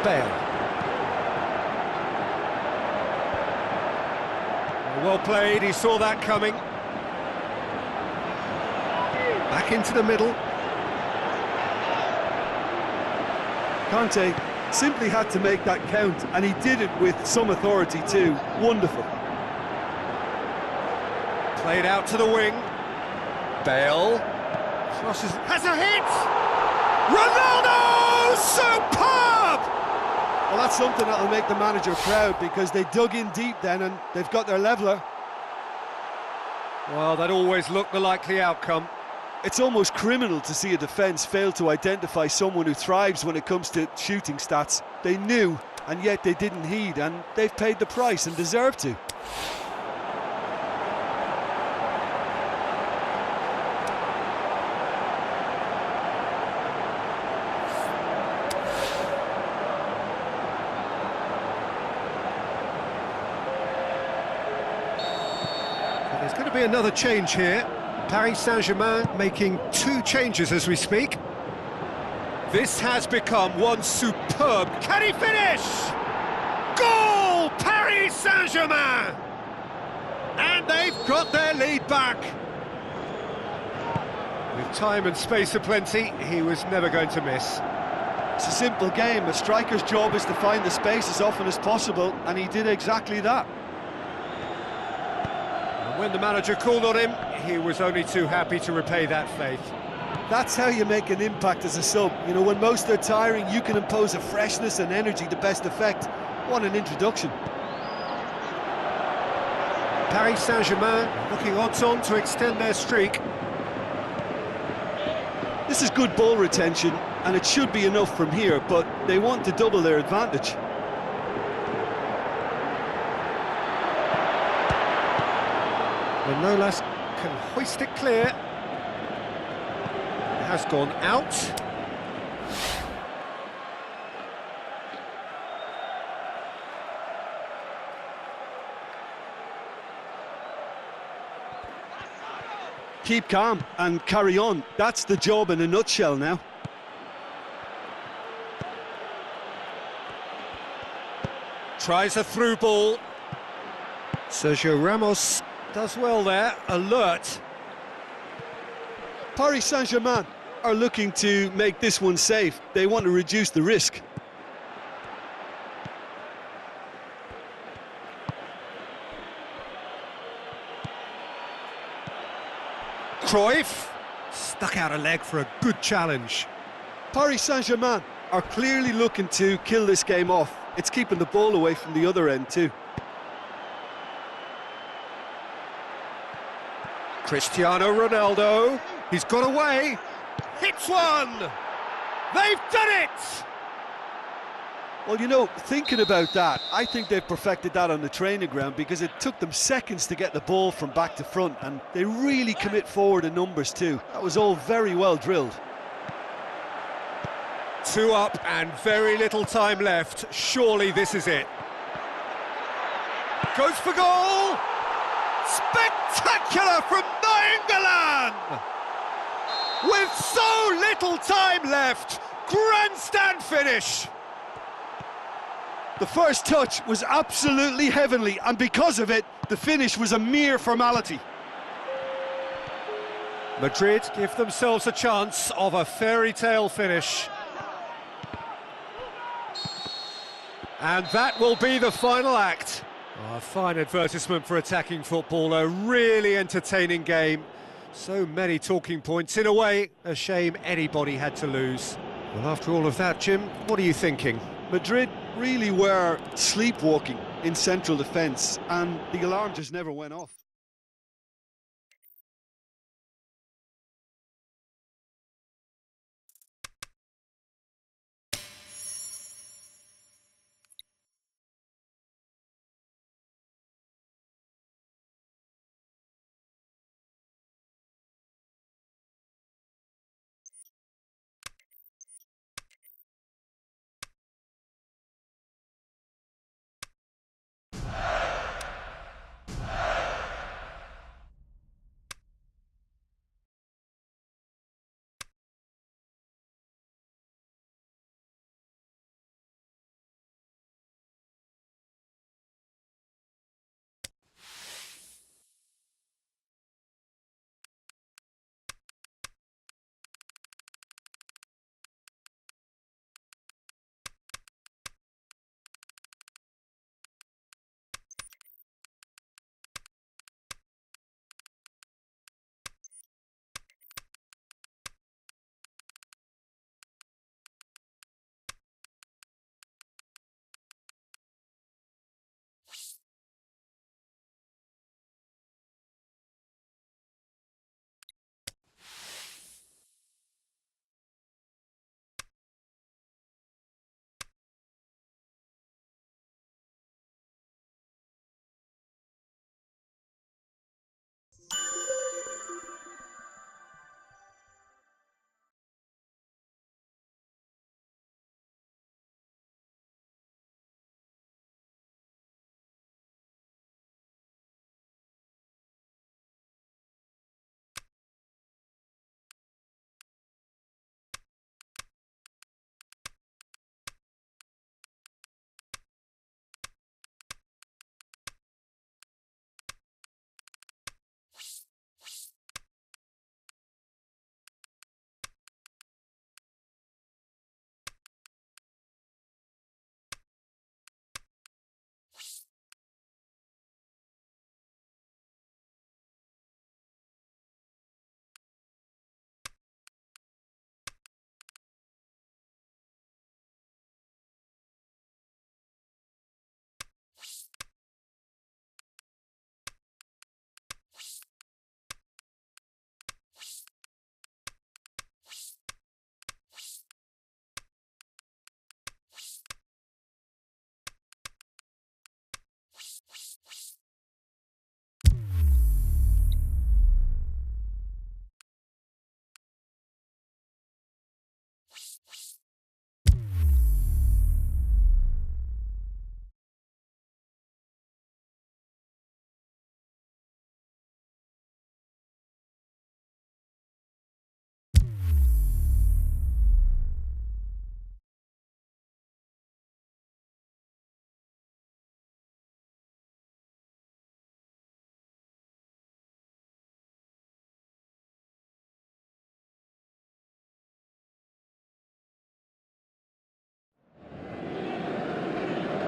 Bale. Well played, he saw that coming. Back into the middle. Conte simply had to make that count, and he did it with some authority too. Wonderful. Played out to the wing. Bale. Crosses. Has a hit! Ronaldo! Superb! Well, that's something that'll make the manager proud, because they dug in deep then and they've got their leveller. Well, that always looked the likely outcome. It's almost criminal to see a defence fail to identify someone who thrives when it comes to shooting stats. They knew, and yet they didn't heed, and they've paid the price and deserve to. There's going to be another change here. Paris Saint-Germain making 2 changes as we speak. This has become one superb... Can he finish? Goal! Paris Saint-Germain! And they've got their lead back. With time and space aplenty, he was never going to miss. It's a simple game. A striker's job is to find the space as often as possible, and he did exactly that. When the manager called on him, he was only too happy to repay that faith. That's how you make an impact as a sub. You know, when most are tiring, you can impose a freshness and energy to best effect. What an introduction. Paris Saint-Germain looking odds-on to extend their streak. This is good ball retention, and it should be enough from here, but they want to double their advantage. Manolas can hoist it clear. It has gone out. Keep calm and carry on. That's the job in a nutshell now. Tries a through ball. Sergio Ramos does well there, alert. Paris Saint-Germain are looking to make this one safe. They want to reduce the risk. Cruyff stuck out a leg for a good challenge. Paris Saint-Germain are clearly looking to kill this game off. It's keeping the ball away from the other end too. Cristiano Ronaldo, he's got away, hits one! They've done it! Well, you know, thinking about that, I think they've perfected that on the training ground, because it took them seconds to get the ball from back to front, and they really commit forward in numbers too. That was all very well drilled. 2 up and very little time left. Surely this is it. Goes for goal! Spectacular from Nainggolan! With so little time left, grandstand finish! The first touch was absolutely heavenly, and because of it, the finish was a mere formality. Madrid give themselves a chance of a fairy tale finish. And that will be the final act. Oh, a fine advertisement for attacking football, a really entertaining game. So many talking points. In a way, a shame anybody had to lose. Well, after all of that, Jim, what are you thinking? Madrid really were sleepwalking in central defence, and the alarm just never went off.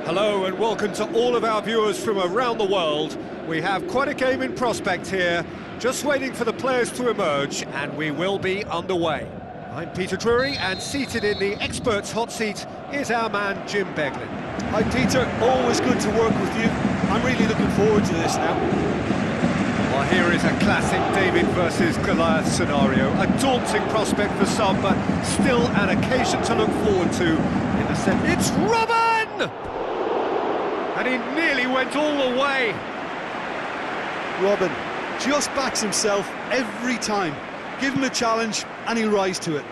Hello and welcome to all of our viewers from around the world. We have quite a game in prospect here, just waiting for the players to emerge, and we will be underway. I'm Peter Drury, and seated in the experts' hot seat is our man Jim Beglin. Hi Peter, always good to work with you. I'm really looking forward to this now. Well, here is a classic David versus Goliath scenario. A daunting prospect for some, but still an occasion to look forward to in the set. It's Robben! And he nearly went all the way. Robben just backs himself every time. Give him a challenge and he'll rise to it.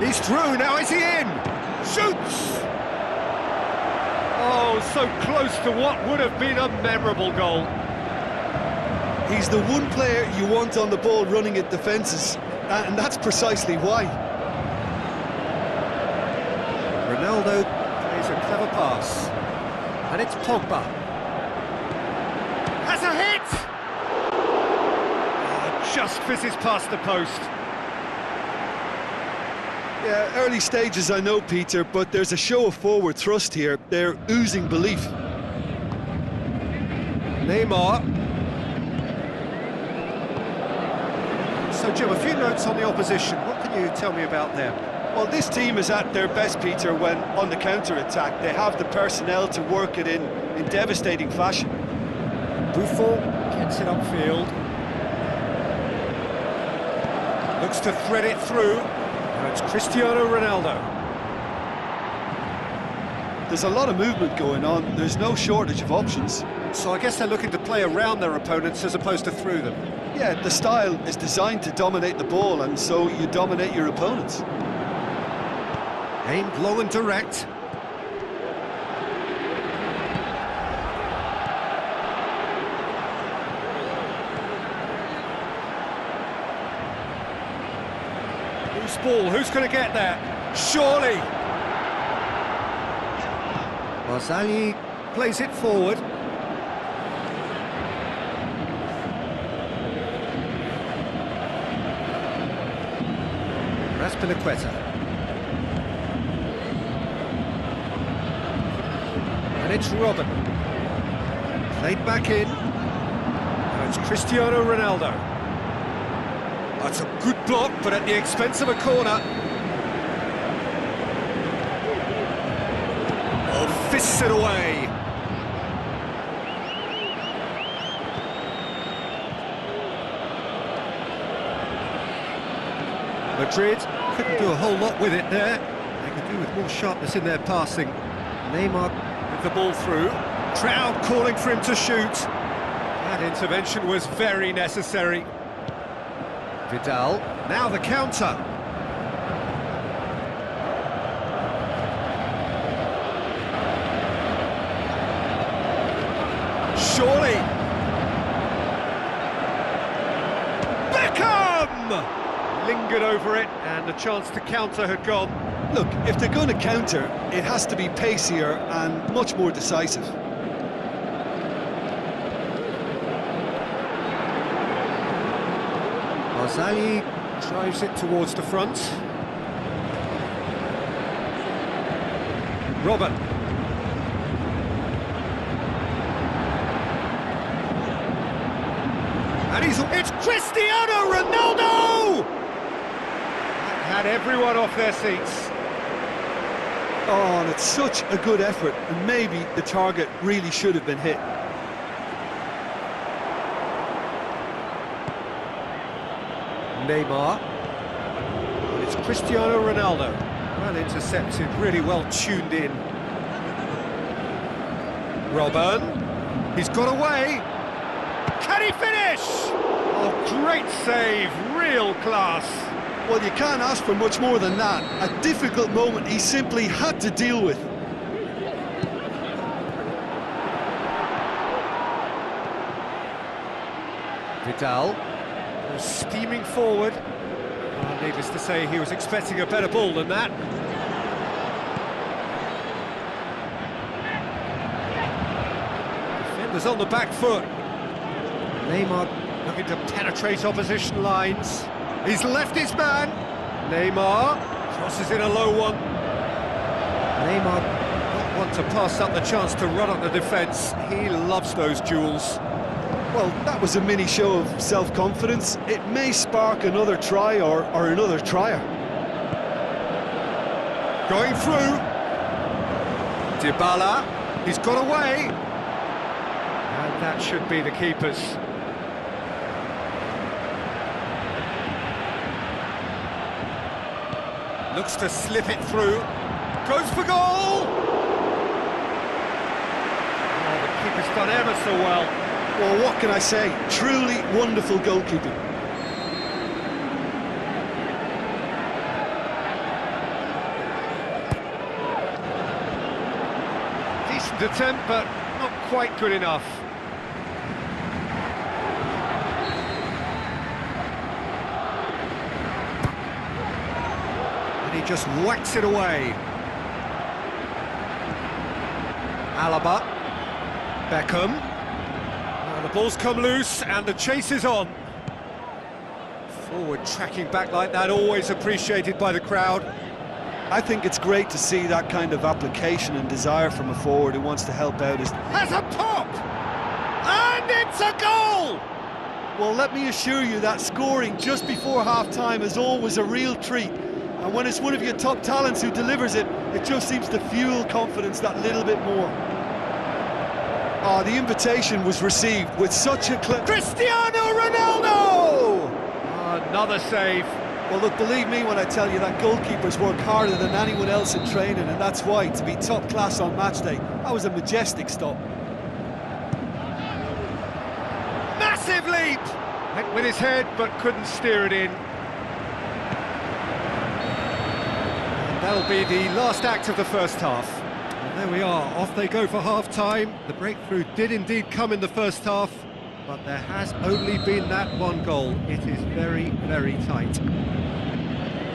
He's through, now is he in? Shoots! Oh, so close to what would have been a memorable goal. He's the one player you want on the ball running at defences, and that's precisely why. Ronaldo plays a clever pass, and it's Pogba. Has a hit! Oh, just fizzes past the post. Yeah, early stages I know, Peter, but there's a show of forward thrust here. They're oozing belief. Neymar. So, Jim, a few notes on the opposition. What can you tell me about them? Well, this team is at their best, Peter, when on the counter-attack. They have the personnel to work it in devastating fashion. Buffon gets it upfield. Looks to thread it through. Now it's Cristiano Ronaldo. There's a lot of movement going on. There's no shortage of options. So I guess they're looking to play around their opponents as opposed to through them. Yeah, the style is designed to dominate the ball, and so you dominate your opponents. Aimed low and direct. Loose ball, who's going to get there? Surely! Barzagli plays it forward. Azpilicueta. And it's Robben. Played back in. Now it's Cristiano Ronaldo. That's a good block, but at the expense of a corner. Oh, fists it away. Madrid couldn't do a whole lot with it there. They could do with more sharpness in their passing. Neymar with the ball through. Crowd calling for him to shoot. That intervention was very necessary. Vidal, now the counter. Surely. Beckham! Lingered over it, and the chance to counter had gone. Look, if they're going to counter, it has to be pacier and much more decisive. Barzagli drives it towards the front. Robben. And it's Cristiano Ronaldo! That had everyone off their seats. Oh, and it's such a good effort, and maybe the target really should have been hit. Neymar. And it's Cristiano Ronaldo. Well intercepted, really well tuned in. Robben. He's got away. Can he finish? Oh, great save, real class. Well, you can't ask for much more than that. A difficult moment he simply had to deal with. Vidal was steaming forward. Needless to say, he was expecting a better ball than that. Defenders on the back foot. Neymar looking to penetrate opposition lines. He's left his man. Neymar crosses in a low one. Neymar not want to pass up the chance to run at the defence. He loves those duels. Well, that was a mini show of self-confidence. It may spark another try or another trier. Going through. Dybala, he's got away. And that should be the keeper's. Looks to slip it through. Goes for goal! Oh, the keeper's done ever so well. Well, what can I say? Truly wonderful goalkeeping. Decent attempt, but not quite good enough. And he just whacks it away. Alaba. Beckham. The ball's come loose and the chase is on. Forward tracking back like that, always appreciated by the crowd. I think it's great to see that kind of application and desire from a forward who wants to help out. Has a pop! And it's a goal! Well, let me assure you that scoring just before half-time is always a real treat. And when it's one of your top talents who delivers it, it just seems to fuel confidence that little bit more. Oh, the invitation was received with such a Cristiano Ronaldo! Another save. Well, look, believe me when I tell you that goalkeepers work harder than anyone else in training, and that's why, to be top class on match day, that was a majestic stop. Massive leap! Went with his head, but couldn't steer it in. And that'll be the last act of the first half. And there we are, off they go for half-time. The breakthrough did indeed come in the first half, but there has only been that one goal. It is very, very tight.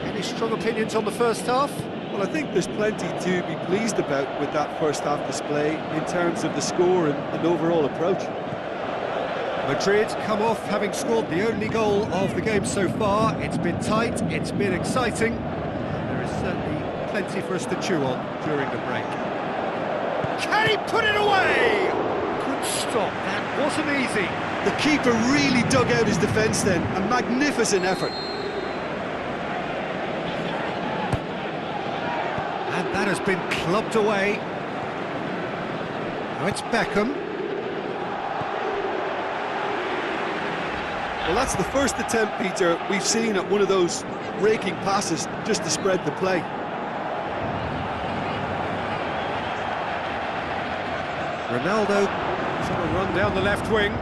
Any strong opinions on the first half? Well, I think there's plenty to be pleased about with that first half display in terms of the score and overall approach. Madrid come off having scored the only goal of the game so far. It's been tight, it's been exciting, and there is certainly plenty for us to chew on during the break. Can he put it away? Good stop, that wasn't easy. The keeper really dug out his defence then, a magnificent effort. And that has been clubbed away. Now it's Beckham. Well, that's the first attempt, Peter, we've seen at one of those raking passes just to spread the play. Ronaldo trying to run down the left wing,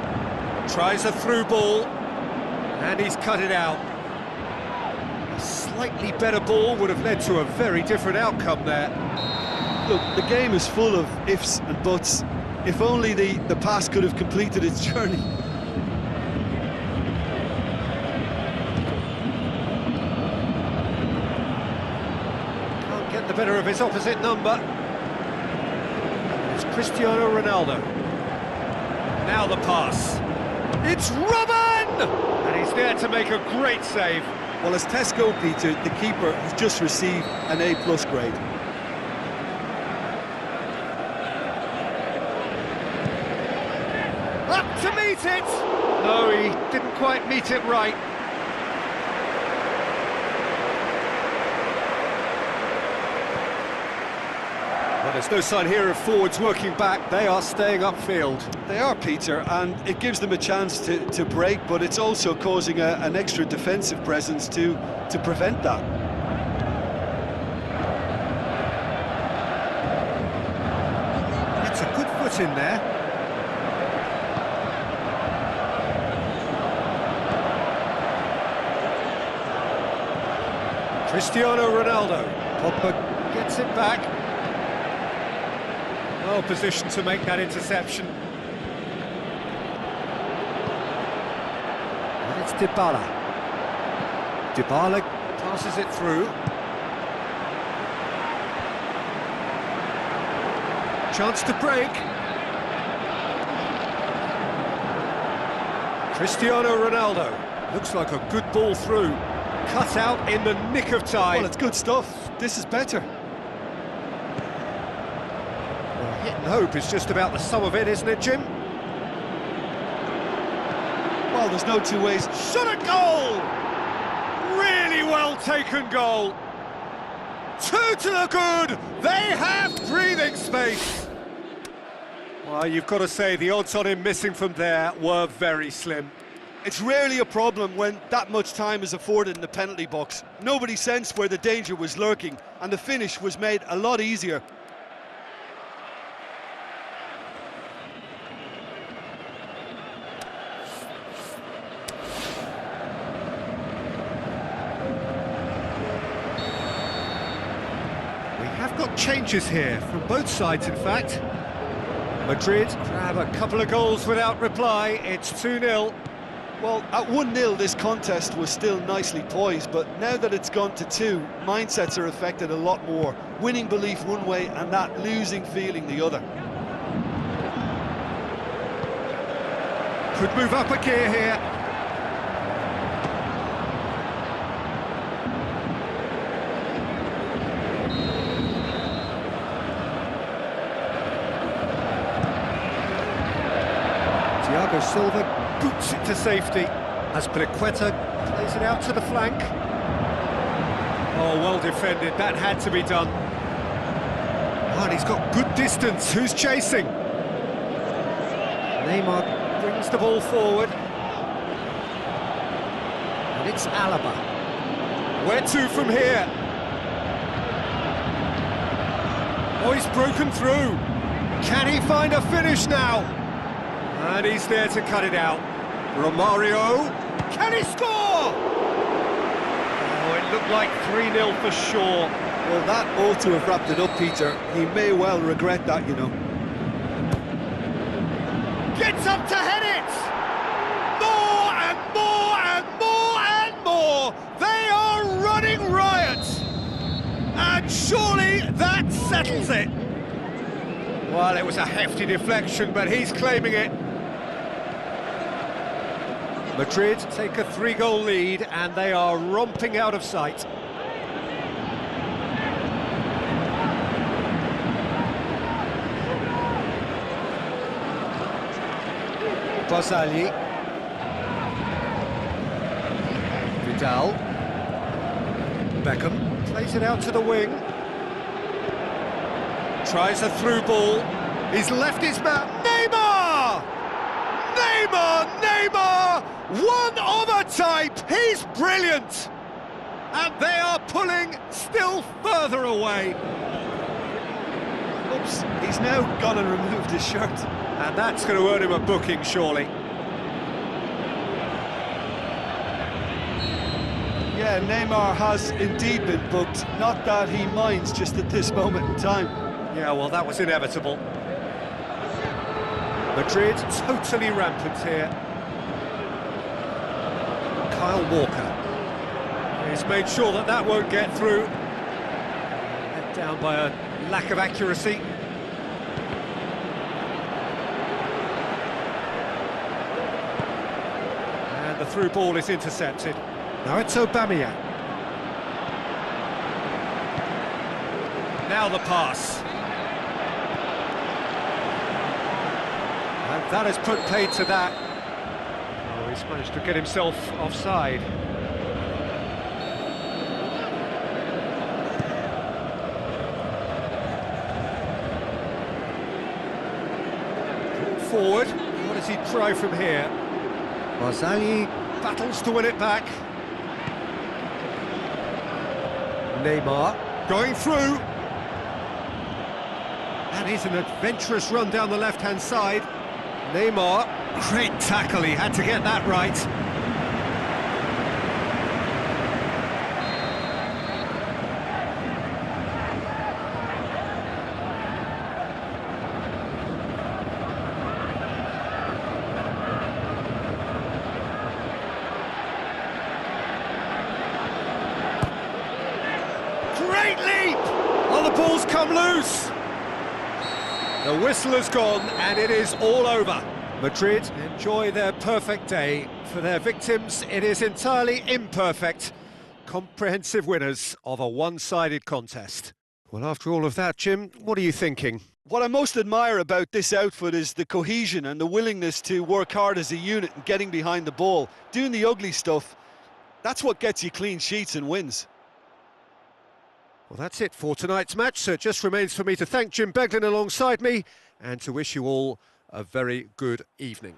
tries a through ball, and he's cut it out. A slightly better ball would have led to a very different outcome there. Look, the game is full of ifs and buts. If only the pass could have completed its journey. Can't get the better of his opposite number. It's Cristiano Ronaldo. Now the pass. It's Robben! And he's there to make a great save. Well, as Tesco, Peter, the keeper has just received an A+ grade. Up to meet it! No, he didn't quite meet it right. Well, there's no sign here of forwards working back. They are staying upfield. They are, Peter, and it gives them a chance to break, but it's also causing an extra defensive presence to prevent that. That's a good foot in there. Cristiano Ronaldo. Pogba gets it back. Well positioned to make that interception. And it's Dybala. Dybala passes it through. Chance to break. Cristiano Ronaldo. Looks like a good ball through. cut out in the nick of time. Well, it's good stuff. This is better. Well, hit and hope is just about the sum of it, isn't it, Jim? Well, there's no two ways. Shot a goal! Really well taken goal. 2 to the good. They have breathing space. Well, you've got to say the odds on him missing from there were very slim. It's rarely a problem when that much time is afforded in the penalty box. Nobody sensed where the danger was lurking, and the finish was made a lot easier. We have got changes here from both sides, in fact. Madrid grab a couple of goals without reply. It's 2-0. Well, at 1-0 this contest was still nicely poised, but now that it's gone to 2, mindsets are affected a lot more. Winning belief one way and that losing feeling the other. Could move up a gear here. Thiago Silva boots it to safety as Azpilicueta plays it out to the flank. Oh, well defended, that had to be done. Oh, and he's got good distance, who's chasing? Neymar brings the ball forward. And it's Alaba. Where to from here? Oh, he's broken through. Can he find a finish now? And he's there to cut it out. Romario, can he score? Oh, it looked like 3-0 for sure. Well, that ought to have wrapped it up, Peter. He may well regret that, you know. Gets up to head it! More and more and more and more! They are running riot! And surely that settles it. Well, it was a hefty deflection, but he's claiming it. Madrid take a 3-goal lead, and they are romping out of sight. Barzagli. Vidal. Beckham plays it out to the wing. Tries a through ball. He's left his man. Neymar! Neymar! Neymar! One of a type! He's brilliant! And they are pulling still further away. Oops, he's now gone and removed his shirt. And that's going to earn him a booking, surely. Yeah, Neymar has indeed been booked. Not that he minds just at this moment in time. Yeah, well, that was inevitable. Madrid totally rampant here. Kyle Walker. He's made sure that that won't get through. Let down by a lack of accuracy. And the through ball is intercepted. Now it's Aubameyang. Now the pass. And that has put paid to that. Oh, he's managed to get himself offside. Forward. What does he try from here? Barzagli battles to win it back. Neymar going through. And he's an adventurous run down the left-hand side. Neymar, great tackle, he had to get that right. Great leap! Oh, the ball's come loose. The whistle has gone and it is all over. Madrid enjoy their perfect day. For their victims, it is entirely imperfect. comprehensive winners of a one-sided contest. Well, after all of that, Jim, what are you thinking? What I most admire about this outfit is the cohesion and the willingness to work hard as a unit and getting behind the ball. Doing the ugly stuff, that's what gets you clean sheets and wins. Well, that's it for tonight's match, so it just remains for me to thank Jim Beglin alongside me and to wish you all a very good evening.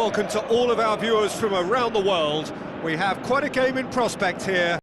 welcome to all of our viewers from around the world. We have quite a game in prospect here.